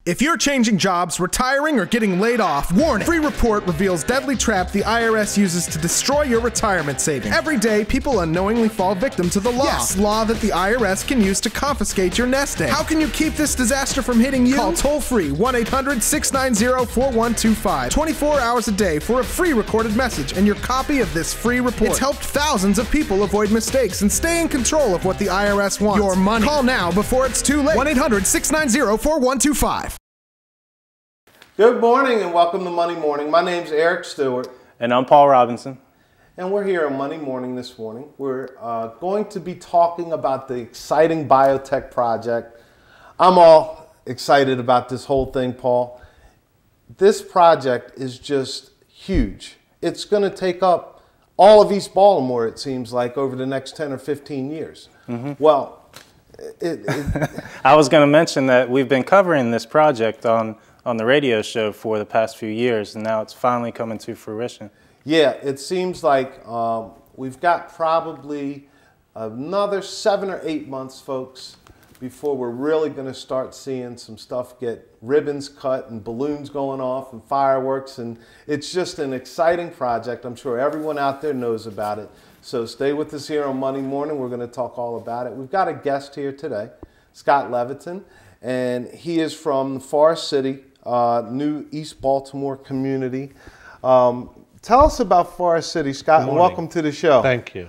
If you're changing jobs, retiring, or getting laid off, warning! Free report reveals deadly trap the IRS uses to destroy your retirement savings. Every day, people unknowingly fall victim to the law. Yes, law that the IRS can use to confiscate your nest egg. How can you keep this disaster from hitting you? Call toll-free 1-800-690-4125. 24 hours a day for a free recorded message and your copy of this free report. It's helped thousands of people avoid mistakes and stay in control of what the IRS wants. Your money. Call now before it's too late. 1-800-690-4125. Good morning and welcome to Money Morning. My name's Eric Stewart. And I'm Paul Robinson. And we're here on Money Morning this morning. We're going to be talking about the exciting biotech project. I'm all excited about this whole thing, Paul. This project is just huge. It's going to take up all of East Baltimore, it seems like, over the next 10 or 15 years. Mm-hmm. Well, I was going to mention that we've been covering this project on the radio show for the past few years, and now it's finally coming to fruition. Yeah, it seems like we've got probably another 7 or 8 months, folks, before we're really going to start seeing some stuff get ribbons cut and balloons going off and fireworks, and it's just an exciting project. I'm sure everyone out there knows about it. So stay with us here on Monday Morning. We're going to talk all about it. We've got a guest here today, Scott Levitan, and he is from Forest City, new East Baltimore Community. Tell us about Forest City, Scott, and welcome to the show. Thank you.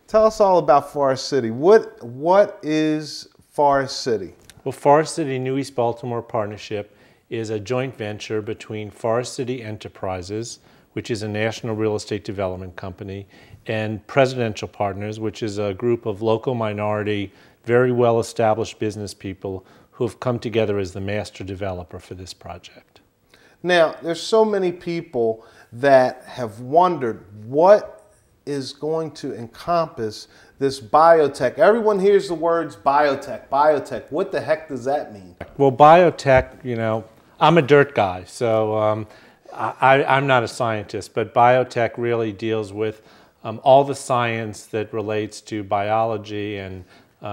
Tell us all about Forest City. What is Forest City? Well, Forest City New East Baltimore Partnership is a joint venture between Forest City Enterprises, which is a national real estate development company, and Presidential Partners, which is a group of local minority, very well-established business people who have come together as the master developer for this project. Now, there's so many people that have wondered what is going to encompass this biotech. Everyone hears the words biotech, biotech. What the heck does that mean? Well, biotech, you know, I'm a dirt guy, so I'm not a scientist, but biotech really deals with all the science that relates to biology and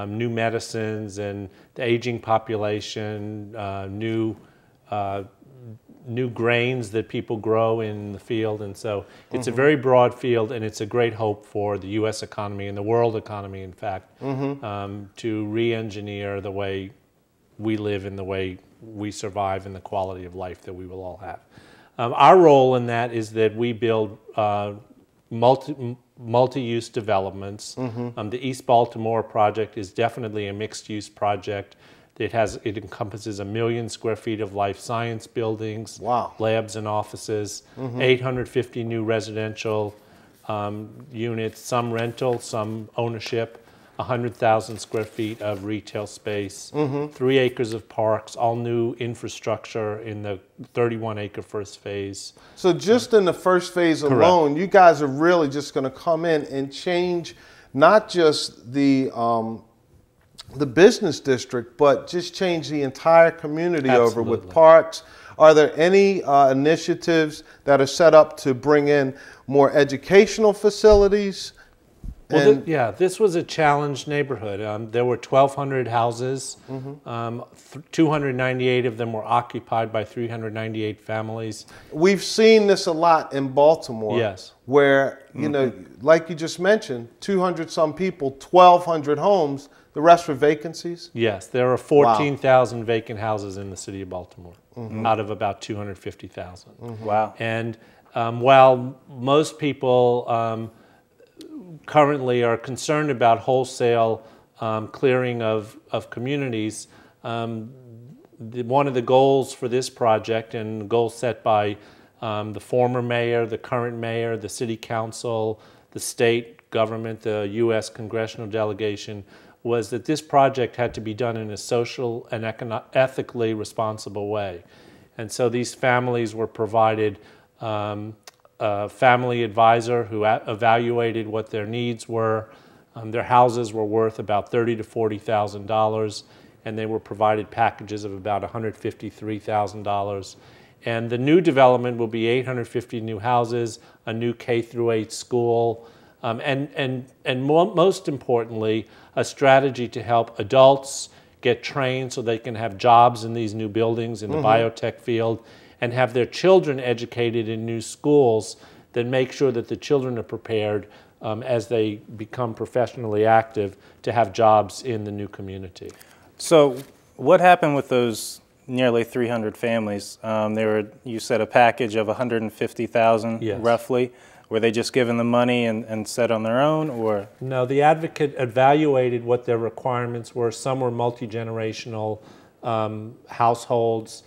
new medicines and the aging population, new grains that people grow in the field. And so it's a very broad field, and it's a great hope for the U.S. economy and the world economy, in fact, to re-engineer the way we live and the way we survive and the quality of life that we will all have. Our role in that is that we build multi-use developments. The East Baltimore project is definitely a mixed-use project. It encompasses 1 million square feet of life science buildings, labs and offices, 850 new residential units, some rental, some ownership, 100,000 square feet of retail space, 3 acres of parks, all new infrastructure in the 31-acre first phase. So just in the first phase alone, you guys are really just going to come in and change not just the business district, but just change the entire community over with parks. Are there any initiatives that are set up to bring in more educational facilities? Well, yeah, this was a challenged neighborhood. There were 1,200 houses. 298 of them were occupied by 398 families. We've seen this a lot in Baltimore. Yes. Where, you know, like you just mentioned, 200 some people, 1,200 homes, the rest were vacancies? Yes, there are 14,000 vacant houses in the city of Baltimore out of about 250,000. Wow. And while most people currently are concerned about wholesale clearing of communities, one of the goals for this project, and goals set by the former mayor, the current mayor, the city council, the state government, the U.S. congressional delegation, was that this project had to be done in a social and ethically responsible way. And so these families were provided a family advisor who evaluated what their needs were. Their houses were worth about $30,000 to $40,000, and they were provided packages of about $153,000. And the new development will be 850 new houses, a new K-8 school, and most importantly, a strategy to help adults, get trained so they can have jobs in these new buildings in the biotech field, and have their children educated in new schools, then make sure that the children are prepared as they become professionally active to have jobs in the new community. So what happened with those nearly 300 families? They were, you said, a package of 150,000 Yes. roughly. Were they just given the money and set on their own, or? No, the advocate evaluated what their requirements were. Some were multi-generational households.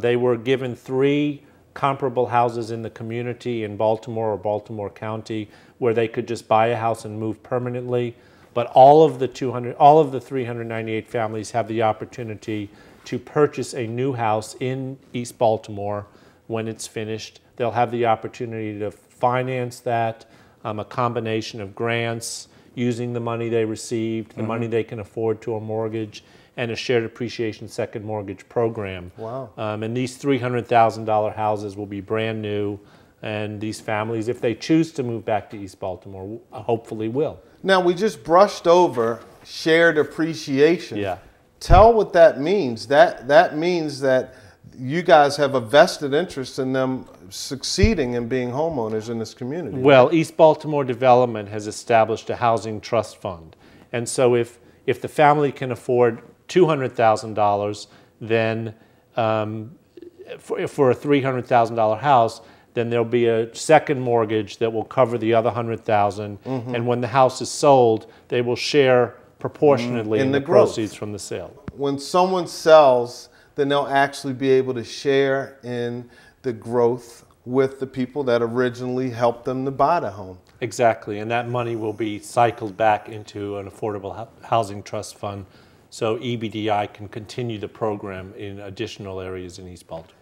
They were given 3 comparable houses in the community in Baltimore or Baltimore County where they could just buy a house and move permanently. But all of the 398 families have the opportunity to purchase a new house in East Baltimore when it's finished. They'll have the opportunity to finance that, a combination of grants, using the money they received, the money they can afford to a mortgage, and a shared appreciation second mortgage program. Wow. And these $300,000 houses will be brand new, and these families, if they choose to move back to East Baltimore, hopefully will. Now, we just brushed over shared appreciation. Yeah. Tell what that means. That means that you guys have a vested interest in them succeeding and being homeowners in this community. Well, East Baltimore Development has established a housing trust fund. And so if the family can afford $200,000, then for a $300,000 house, then there'll be a second mortgage that will cover the other $100,000. And when the house is sold, they will share proportionately in the proceeds from the sale. When someone sells, then they'll actually be able to share in the growth with the people that originally helped them to buy the home. Exactly, and that money will be cycled back into an affordable housing trust fund so EBDI can continue the program in additional areas in East Baltimore.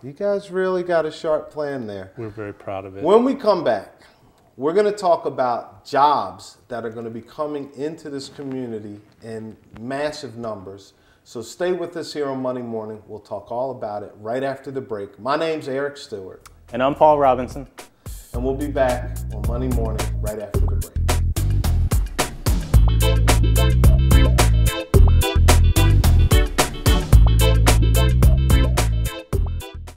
You guys really got a sharp plan there. We're very proud of it. When we come back, we're going to talk about jobs that are going to be coming into this community in massive numbers. So stay with us here on Monday Morning. We'll talk all about it right after the break. My name's Eric Stewart. And I'm Paul Robinson. And we'll be back on Monday Morning right after the break.